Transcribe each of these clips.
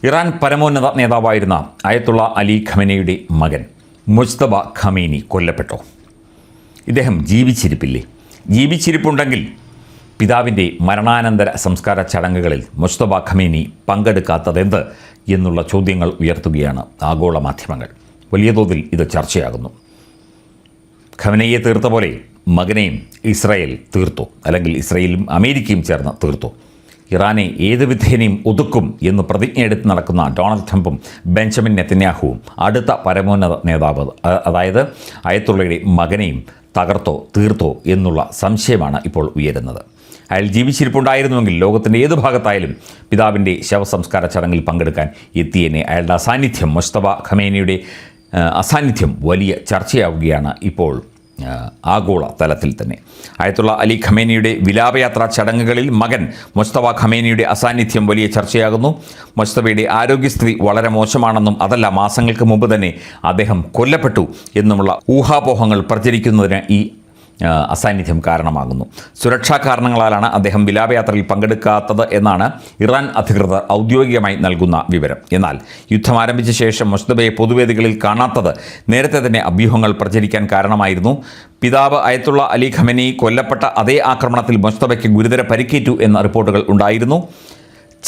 Iran പരമോന്നത നേതാവായിരുന്ന അയത്തുള്ള അലി ഖമേനിയുടെ മകൻ മുജ്തബ ഖമേനി കൊല്ലപ്പെട്ടോ? ഇദ്ദേഹം ജീവിച്ചിരിപ്പില്ലേ? ജീവിച്ചിരിപ്പുണ്ടെങ്കിൽ പിതാവിൻ്റെ മരണാനന്തര സംസ്കാര ചടങ്ങുകളിൽ മുജ്തബ ഖമേനി പങ്കെടുക്കാത്തതെന്ത് എന്നുള്ള ചോദ്യങ്ങൾ ഉയർത്തുകയാണ് ആഗോള മാധ്യമങ്ങൾ. വലിയ തോതിൽ ഇത് ചർച്ചയാകുന്നു. ഖമേനിയെ തീർത്ത പോലെ മകനെയും ഇസ്രായേൽ തീർത്തു, അല്ലെങ്കിൽ ഇസ്രായേലും അമേരിക്കയും ചേർന്ന് തീർത്തു. ഇറാനെ ഏത് വിധേനയും ഒതുക്കും എന്ന് പ്രതിജ്ഞയെടുത്ത് നടക്കുന്ന ഡൊണാൾഡ് ട്രംപും ബെഞ്ചമിൻ നെതന്യാഹുവും അടുത്ത പരമോന്നത നേതാവ്, അതായത് അയത്തുള്ളയുടെ മകനെയും തകർത്തോ തീർത്തോ എന്നുള്ള സംശയമാണ് ഇപ്പോൾ ഉയരുന്നത്. അയാൾ ജീവിച്ചിരിപ്പുണ്ടായിരുന്നുവെങ്കിൽ ലോകത്തിൻ്റെ ഏത് ഭാഗത്തായാലും പിതാവിൻ്റെ ശവസംസ്കാര ചടങ്ങിൽ പങ്കെടുക്കാൻ എത്തിയതിനെ. അയാളുടെ അസാന്നിധ്യം, മുജ്തബ ഖമേനിയുടെ അസാന്നിധ്യം വലിയ ചർച്ചയാവുകയാണ് ഇപ്പോൾ ആഗോള തലത്തിൽ തന്നെ. അയത്തുള്ള അലി ഖമേനിയുടെ വിലാപയാത്രാ ചടങ്ങുകളിൽ മകൻ മുജ്തബ ഖമേനിയുടെ അസാന്നിധ്യം വലിയ ചർച്ചയാകുന്നു. മുജ്തബയുടെ ആരോഗ്യസ്ഥിതി വളരെ മോശമാണെന്നും അതല്ല മാസങ്ങൾക്ക് മുമ്പ് തന്നെ അദ്ദേഹം കൊല്ലപ്പെട്ടു എന്നുമുള്ള ഊഹാപോഹങ്ങൾ പ്രചരിക്കുന്നതിന് ഈ അസാന്നിധ്യം കാരണമാകുന്നു. സുരക്ഷാ കാരണങ്ങളാലാണ് അദ്ദേഹം വിലാപയാത്രയിൽ പങ്കെടുക്കാത്തത് എന്നാണ് ഇറാൻ അധികൃതർ ഔദ്യോഗികമായി നൽകുന്ന വിവരം. എന്നാൽ യുദ്ധം ആരംഭിച്ച ശേഷം മുജ്തബയെ പൊതുവേദികളിൽ കാണാത്തത് നേരത്തെ തന്നെ അഭ്യൂഹങ്ങൾ പ്രചരിക്കാൻ കാരണമായിരുന്നു. പിതാവ് അയത്തുള്ള അലി ഖമേനി കൊല്ലപ്പെട്ട അതേ ആക്രമണത്തിൽ മുജ്തബയ്ക്ക് ഗുരുതര പരിക്കേറ്റു എന്ന റിപ്പോർട്ടുകൾ ഉണ്ടായിരുന്നു.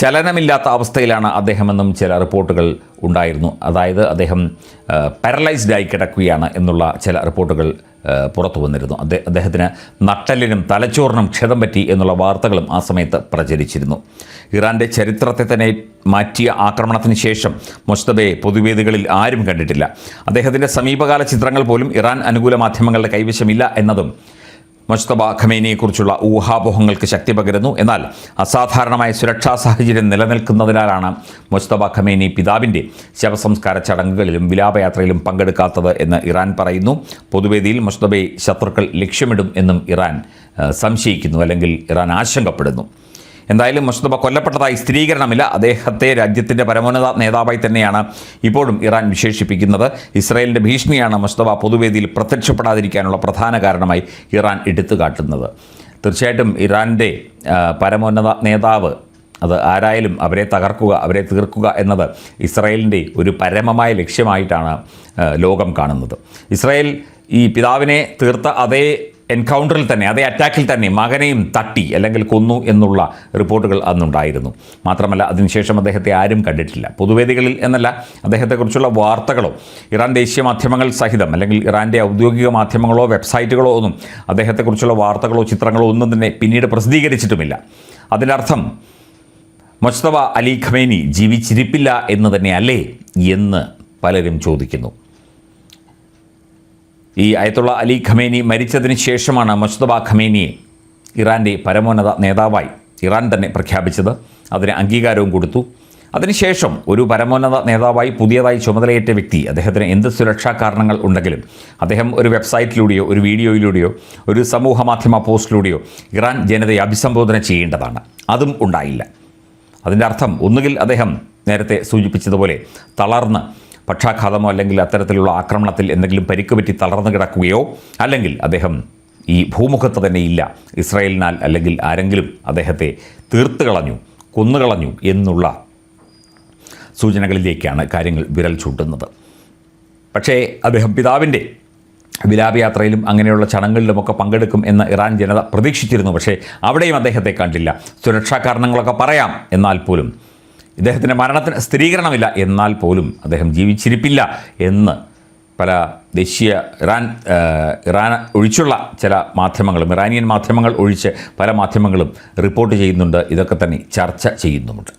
ചലനമില്ലാത്ത അവസ്ഥയിലാണ് അദ്ദേഹമെന്നും ചില റിപ്പോർട്ടുകൾ ഉണ്ടായിരുന്നു. അതായത് അദ്ദേഹം പാരലൈസ്ഡായി കിടക്കുകയാണ് എന്നുള്ള ചില റിപ്പോർട്ടുകൾ പുറത്തു വന്നിരുന്നു. അദ്ദേഹത്തിന് നട്ടലിനും തലച്ചോറിനും ക്ഷതം പറ്റി എന്നുള്ള വാർത്തകളും ആ സമയത്ത് പ്രചരിച്ചിരുന്നു. ഇറാൻ്റെ ചരിത്രത്തെ തന്നെ മാറ്റിയ ആക്രമണത്തിന് ശേഷം മുജ്തബയെ പൊതുവേദികളിൽ ആരും കണ്ടിട്ടില്ല. അദ്ദേഹത്തിൻ്റെ സമീപകാല ചിത്രങ്ങൾ പോലും ഇറാൻ അനുകൂല മാധ്യമങ്ങളുടെ കൈവശമില്ല എന്നതും മുജ്തബ ഖമേനിയെക്കുറിച്ചുള്ള ഊഹാപോഹങ്ങൾക്ക് ശക്തി പകരുന്നു. എന്നാൽ അസാധാരണമായ സുരക്ഷാ സാഹചര്യം നിലനിൽക്കുന്നതിനാലാണ് മുജ്തബ ഖമേനി പിതാവിൻ്റെ ശവസംസ്കാര ചടങ്ങുകളിലും വിലാപയാത്രയിലും പങ്കെടുക്കാത്തത് എന്ന് ഇറാൻ പറയുന്നു. പൊതുവേദിയിൽ മുജ്തബയെ ശത്രുക്കൾ ലക്ഷ്യമിടും എന്നും ഇറാൻ സംശയിക്കുന്നു, അല്ലെങ്കിൽ ഇറാൻ ആശങ്കപ്പെടുന്നു. എന്തായാലും മുജ്തബ കൊല്ലപ്പെട്ടതായി സ്ഥിരീകരണമില്ല. അദ്ദേഹത്തെ രാജ്യത്തിൻ്റെ പരമോന്നത നേതാവായി തന്നെയാണ് ഇപ്പോഴും ഇറാൻ വിശേഷിപ്പിക്കുന്നത്. ഇസ്രായേലിൻ്റെ ഭീഷണിയാണ് മുജ്തബ പൊതുവേദിയിൽ പ്രത്യക്ഷപ്പെടാതിരിക്കാനുള്ള പ്രധാന കാരണമായി ഇറാൻ എടുത്തു കാട്ടുന്നത്. തീർച്ചയായിട്ടും ഇറാൻ്റെ പരമോന്നത നേതാവ് അത് ആരായാലും അവരെ തകർക്കുക, അവരെ തീർക്കുക എന്നത് ഇസ്രായേലിൻ്റെ ഒരു പരമമായ ലക്ഷ്യമായിട്ടാണ് ലോകം കാണുന്നത്. ഇസ്രായേൽ ഈ പിതാവിനെ തീർത്ത അതേ എൻകൗണ്ടറിൽ തന്നെ, അതേ അറ്റാക്കിൽ തന്നെ മകനെയും തട്ടി അല്ലെങ്കിൽ കൊന്നു എന്നുള്ള റിപ്പോർട്ടുകൾ അന്നുണ്ടായിരുന്നു. മാത്രമല്ല അതിനുശേഷം അദ്ദേഹത്തെ ആരും കണ്ടിട്ടില്ല. പൊതുവേദികളിൽ എന്നല്ല, അദ്ദേഹത്തെക്കുറിച്ചുള്ള വാർത്തകളോ ഇറാൻ ദേശീയ മാധ്യമങ്ങൾ സഹിതം അല്ലെങ്കിൽ ഇറാൻ്റെ ഔദ്യോഗിക മാധ്യമങ്ങളോ വെബ്സൈറ്റുകളോ ഒന്നും അദ്ദേഹത്തെക്കുറിച്ചുള്ള വാർത്തകളോ ചിത്രങ്ങളോ ഒന്നും തന്നെ പിന്നീട് പ്രസിദ്ധീകരിച്ചിട്ടുമില്ല. അതിനർത്ഥം മുജ്തബ അലി ഖമേനി ജീവിച്ചിരിപ്പില്ല എന്ന് തന്നെയല്ലേ എന്ന് പലരും ചോദിക്കുന്നു. ഈ അയത്തുള്ള അലി ഖമേനി മരിച്ചതിന് ശേഷമാണ് മുജ്തബ ഖമേനിയെ ഇറാൻ്റെ പരമോന്നത നേതാവായി ഇറാൻ തന്നെ പ്രഖ്യാപിച്ചത്. അതിന് അംഗീകാരവും കൊടുത്തു. അതിനുശേഷം ഒരു പരമോന്നത നേതാവായി പുതിയതായി ചുമതലയേറ്റ വ്യക്തി, അദ്ദേഹത്തിന് എന്ത് സുരക്ഷാ കാരണങ്ങൾ ഉണ്ടെങ്കിലും അദ്ദേഹം ഒരു വെബ്സൈറ്റിലൂടെയോ ഒരു വീഡിയോയിലൂടെയോ ഒരു സമൂഹ മാധ്യമ പോസ്റ്റിലൂടെയോ ഇറാൻ ജനതയെ അഭിസംബോധന ചെയ്യേണ്ടതാണ്. അതും ഉണ്ടായില്ല. അതിൻ്റെ അർത്ഥം ഒന്നുകിൽ അദ്ദേഹം നേരത്തെ സൂചിപ്പിച്ചതുപോലെ തളർന്ന് പക്ഷാഘാതമോ അല്ലെങ്കിൽ അത്തരത്തിലുള്ള ആക്രമണത്തിൽ എന്തെങ്കിലും പരിക്ക് പറ്റി തളർന്നു കിടക്കുകയോ, അല്ലെങ്കിൽ അദ്ദേഹം ഈ ഭൂമുഖത്ത് തന്നെ ഇല്ല, ഇസ്രായേലിനാൽ അല്ലെങ്കിൽ ആരെങ്കിലും അദ്ദേഹത്തെ തീർത്ത് കളഞ്ഞു, കൊന്നുകളഞ്ഞു എന്നുള്ള സൂചനകളിലേക്കാണ് കാര്യങ്ങൾ വിരൽ ചൂണ്ടുന്നത്. പക്ഷേ അദ്ദേഹം പിതാവിൻ്റെ വിലാപയാത്രയിലും അങ്ങനെയുള്ള ചടങ്ങുകളിലുമൊക്കെ പങ്കെടുക്കും എന്ന് ഇറാൻ ജനത പ്രതീക്ഷിച്ചിരുന്നു. പക്ഷേ അവിടെയും അദ്ദേഹത്തെ കണ്ടില്ല. സുരക്ഷാ കാരണങ്ങളൊക്കെ പറയാം, എന്നാൽ പോലും ഇദ്ദേഹത്തിൻ്റെ മരണത്തിന് സ്ഥിരീകരണമില്ല, എന്നാൽ പോലും അദ്ദേഹം ജീവിച്ചിരിപ്പില്ല എന്ന് പല ദേശീയ ഇറാൻ ഒഴിച്ചുള്ള ചില മാധ്യമങ്ങളും, ഇറാനിയൻ മാധ്യമങ്ങൾ ഒഴിച്ച് പല മാധ്യമങ്ങളും റിപ്പോർട്ട് ചെയ്യുന്നുണ്ട്. ഇതൊക്കെ തന്നെ ചർച്ച ചെയ്യുന്നുമുണ്ട്.